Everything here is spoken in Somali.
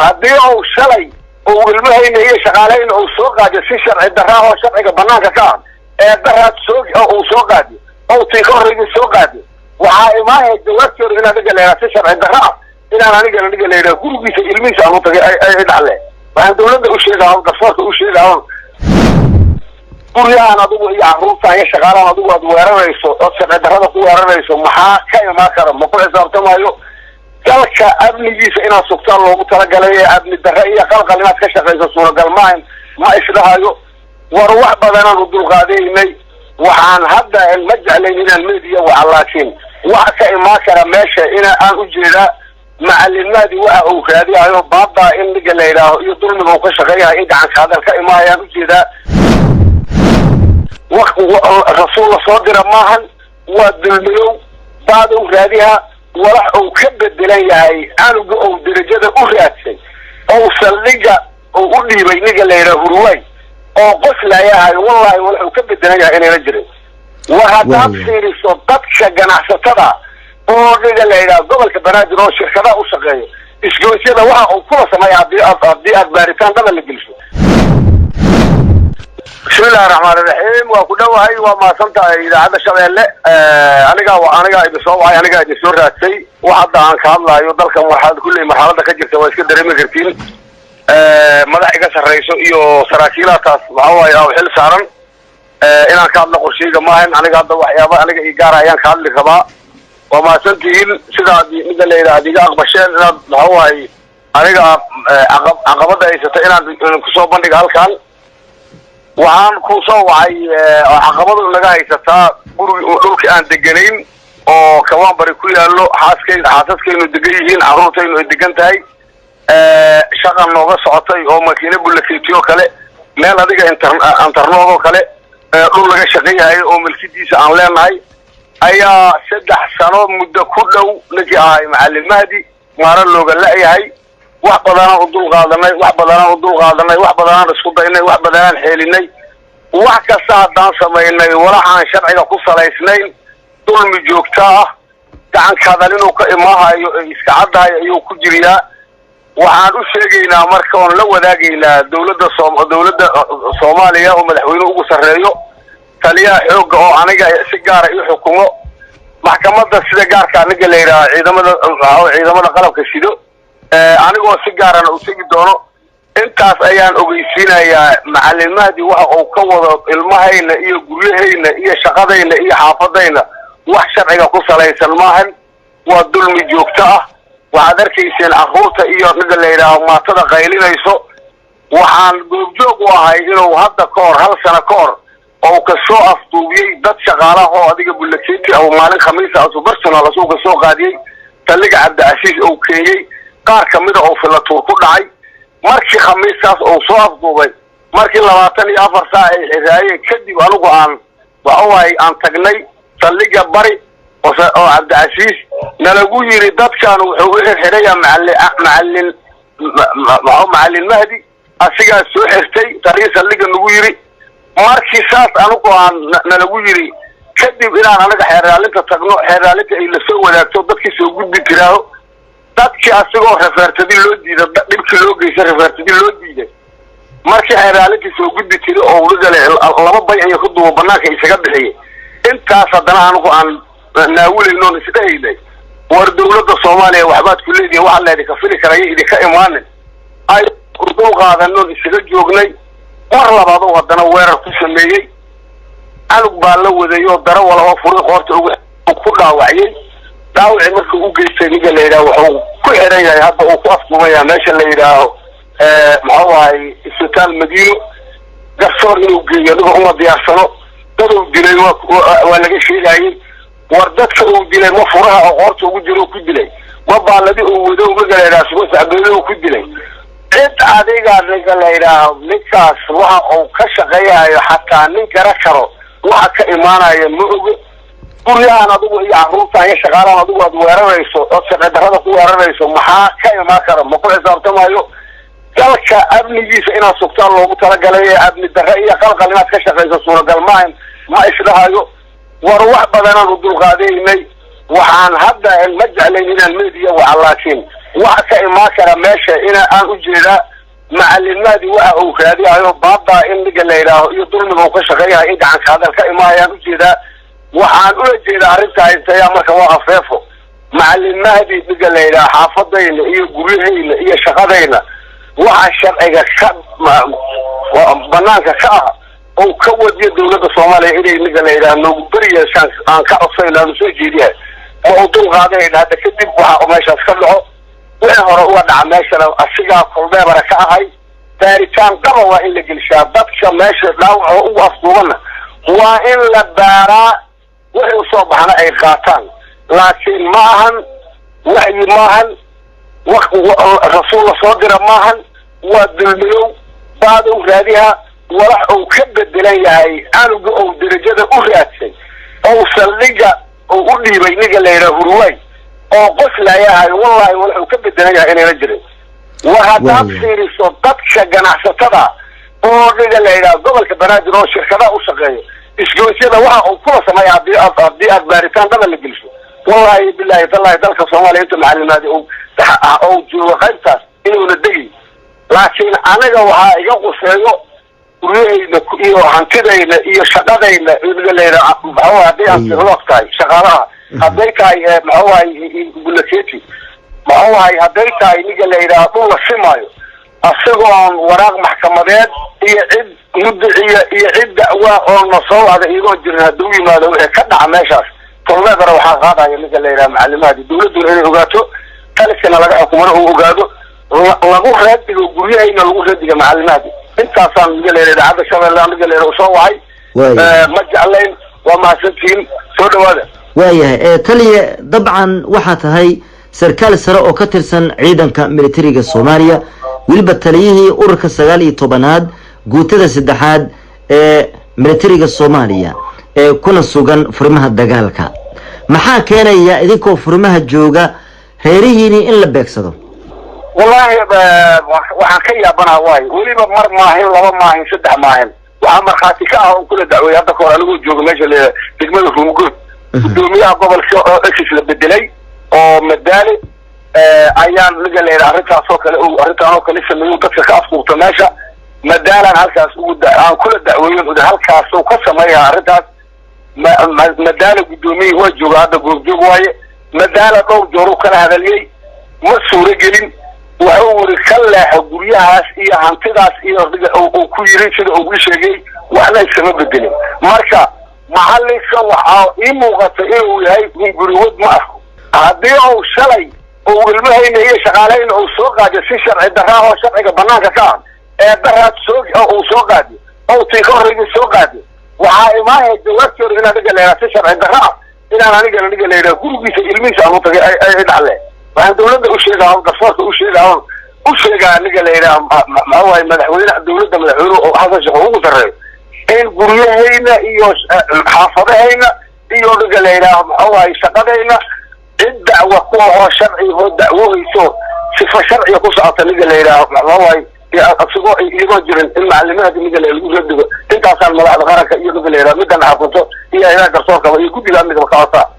haddii uu shalay uu ilmahayna iyo shaqaaleyna uu soo qaadiyo si sharci darra oo sharciga banaanka ka ah ee daraad uu soo qaadiyo oo tii ka horreeyay soo qaadiyo waxaa imaanaya jawaabteedu in aniga leeyahay si sharci darra ah inaan aniga leeyahay gurigiisa ilmihiisa aan u tagay ay dhaxleen waxaan dawladda u sheegaa garsoorka u sheegaa guryahan adigu iyo carruurta iyo shaqaalahan adigu aad weerarayso oo sharci darrada ku weerarayso maxaa ka imaan kara ma ku xisaabtamayo dalka amnigiisa inaad sugtaan loogu talagalay ee amni darre iyo qalqal inaad ka shaqayso suuragal maahan ma isdhahayo war wax badanaan u dulqaadeynay waxaan hadda ma jeclayn inaan meediya waca laakiin wax ka imaan kara meesha aan u jeedaa macallimaadii waxa uu raadiyayo baabaa in niga la yidhaaho iyo dulmiga uu ka shaqeeyahay in gacanka hadal ka imaayaan u jeedaa rasuul la soo dira maahan waa dulmiyow baada u raadiha walax uu ka bedelan yahay canuga uu darajada u raadsay oo saldhiga uu u dhiibay niga la yidhaha hurwaay oo qoslayahay wallahi walax uu ka bedelan yahay inayna jirin war haddaad fiiriso dadka ganacsatada oo niga la yidhaha gobolka banaadir oo shirkadaha u shaqeeyo isgoysyada waxa uu kula sameeya haddii aad baaritaan daba la geliso بسم الله الرحمن الرحيم وكدوهي وما سنت إذا هذا شبيلة أنا إذا صوّعي أنا إذا سورة شيء وحتى عن كهلا يضل كمرحلة كل مرحلة كجير سويس كده رمي كرتين ملاحقة الرئيس يو سراكيلا تاس معه أو حل سارن إن كان نقول شيء ما هن أنا قاعد وحيابا أنا إيجار أيام كهلا خبا وما سنت إل سيدا مثل إذا هذيك أقبشين هو أنا عقبة إيش تأنا كسوبان دقال كان waxaan ku soo wacay caqabado laga haysataa guriga dhulka aan deganayn oo kawaan bari ku yaalo xaasaskaynu degan yihiin carruurtaynu ay degan tahay shaqan nooga socotay oo makiina bullafeetiyo kale meel adiga internoodoo kale dhul laga shaqeeyahay oo milkidiisa aan leenahay ayaa 3 sano muddo ku dhow ninkii ahay macallin Mahdi maaran looga laayahay wax badan oo dul qaadanay wax badan isku daynay wax badan xeelinay wax kasta hadaan sameeynay walaxaan sharciga ku salaysnayn dulmi joogta ah gacan ka hadalin oo ka imaahayo iska cadahay ayuu ku jiriyaa waxaan u sheegaynaa marka oo la wadaagaynaa dawladda Soomaaliya oo madaxweyne ugu sareeyo taliya xoog oo aniga si gaar ah xukumo maxkamadda sida gaarka aniga leeyahay ciidamada qalabka shido anigoo si gaarana u tagi doono intaas ayaan ogeysiinayaa macallin Mahdi waxa uu ka wado ilmahayna iyo guryahayna iyo shaqadayna iyo xaafadayna wax sharciga ku salaysan maahan waa dulmi joogto ah waxaad arkayseen carruurta iyo niga la yidhaaho maatada qaylinayso waxaan goobjoog u ahay inuu hadda ka hor hal sano ka hor oo ka soo afduubiyey dad shaqaalaha oo adiga bullakeeti oo maalin khamiis ah oo personal asoo ka soo qaadiyay taliga Cabdiasiis oo keenyay qaar kamida oo filatuur ku dhacay markii khamiiskaas oo soo afduubay markii 24 saac ay xiraayeen kadib anigu aan tagnay taliga bari oo Cabdiasiis nalagu yiri dadkan wuxuu u xiraya macallin Mahdi asiga soo xirtay taliga nagu yiri markii saas anigu nalagu yiri kadib inaan anaga xeeraalinta tagno xeeraalinta ay la soo wadaagto dadkii soo gudbi tiraaho dadkii asigoo refertadi loo diiday dhibkii loo geysay refertadi loo diiday markii xeeraalinta soo gudbi tiray oo laba bay ay ku duuba banaanka isaga bixiyay intaas haddana anigu aan naawilayno isdhahaynay war dawladda Soomaaliya waxbaad ku leedahay waxa la idinka fili karay idinka imaanin ay ku qaadano isaga joognay war labaad oo haddana weerar ku sameeyay anug baa la wadayo daro wala oo furay qoorta ugu ku dhaawacay daawici markuu u geystay niga la yiraahdo wuxuu ku xiran yahay hadda uu ku afkumaya meesha la yiraahdo maxawaay isbitaal Madiino garsoor inuu geeyo niga uma diyaarsano dad uu dilay waa laga sheegayay war dadka uu dilay ma furaha oo qoorta ugu jiro ku dilay ma baaladi uu wado uga leeyahay suuq saxbeeyo ku dilay cid adiga niga la yiraahdo ninkaas waxa uu ka shaqeeyayo xataa nin gara karo waxa ka imaanaya ma oga guryahan adigu iyo carruurta iyo shaqaalahan adigu aad weerarayso oo sharci darrada ku weerarayso maxaa ka imaan kara ma ku xisaabtamayo dalka amnigiisa inaad sugtaan loogu talagalay ee amni darre iyo qalqal inaad ka shaqayso suuragal maahan ma isdhahayo war wax badanaan u dulqaadeynay waxaan hadda ma jeclayn inaan meediya waca laakiin وحكا إماكنا ماشا إنا أن أجينا معلم مادي وأو كادي أيو بابا إن نقل ليلاه يطول موقش غيها إيد عن هذا الكائما أجينا وحان أجينا أردتها إنت يا مركا وأفافه معلم مادي نقل ليلاه حافظين إيو قريهين إيو شغادين وحا الشرعي بنانك كأها أو كود يد دولة الصومالية إلي نقل ليلاه نقبرية شانس أن كأصيلا نسوجي ليها موضوع هذا هذا كتب وحا أماشا تخلعه وإن هو دعماشنا الشيء كلنا بركاهاي تاريخان قبوا إلا جلشة بدك ماشي لو هو أصلنا وإن لبارا وهي صبحنا أي قاتان لكن معهن وحي معهن رسول صدر معهن ودلميو بعد أغاديها ورحوا كبد دليهاي أنا أو درجة أغادسي أو سلقة أو أولي بينيك اللي هرواي oo qof laayahay wallahi wuxuu ka bedelayaa inay la jirin waxa fiiriso dadka ganacsatada oo dhiga leeyahay gobolka banaadir oo shirkadaha u shaqeeyo isgoysyada waxa uu ku sameeyaa hadii aad baaritaan daba la geliso wallahi billahi tallahi dalka Soomaaliya inta macallimaadi oo jooga qaybtaas inuu la degi laakiin anaga waxa iga quseeyo guriyayna iyo hantidayna iyo shaqadayna dhiga leeyahay waxa hadii aad waqtiga shaqadaha هذيكاي معوي بلكيتي معوي هذيكاي نيجي ليرا طول السمايو أصلاً وراء محكمات يعد مدعية يعد دعوة أو نصوص هذا يقول جرنا دوي ما لو كذا عماشاش طلاب روح هذا ينيجي ليرا معلومات دولة هجاته ثالث سنة لقى حكومة هجاته لقوه رد يقولي أين لقوه رد معلومات أنت أصلاً نيجي ليرا هذا شغل لا نيجي ليرا وصوعي مجعلين وما ستين صدق هذا وايه تلي طبعا waxaa tahay sarkaal sare oo ka tirsan ciidanka militariga Soomaaliya waliba taliyihii ururka 19aad guutada 3aad ee militariga Soomaaliya ee kuna sugan furmaha dagaalka maxaa keenaya idinkoo furmaha jooga reerihiini in la beegsado wallahi waxaan ka yaabana waay waliba mar maahin laba maahin saddex maahin waxa marxaati ka ah oo kula dacway hadda koor anigu joogo meesha degmada Ruumgood دوميها قبل شو إيش لبدلي أو مدالي أيام لقى لي أريتها صوك أو أريتها نوك لسه من يوتك كأسكو تماشى مدالا هالكاس عن كل الدعوين وده هالكاس وقصة ما هي أريتها مدالي قدومي وجو هذا جو واي مدالا قو جورو كان هذا لي مسؤول رجلين وهو ركلا حقوليها هي هنتداس هي أو كويرين شده أو بيشجي وأنا السبب بدلي مركا محلي سوحا إموغة إيو يهي من قريود معكو هديعو شلي وقلمهين هي شغالين أو سوقا جسي شرعي دراها وشرعي بناكا كان دراها أو سوقا دي أو تيخوري سوقا دي وحاي ماهي الدوكتور إنا نقل لها شرعي دراها إنا نقل لها قلوبي سيلميسا نوطك أيد عليه وعن دولة أشيغا وقصوات أشيغا نقل لها معوهي مدحوين دولة مدحوين وحاسا شخوه درهي إن قريهينا إيو حافظهينا إيو رجالينا هو شقدينا الدعوة هو شرعي هو الدعوة يسوع صفة شرعية قصة رجالينا هو أقصده يرجل المعلمات اللي قال يقول أنت أصلا ملاحظ غيرك يقول رجالينا مدة حافظه هي هنا قصوك ويقول لي أنك مخاطة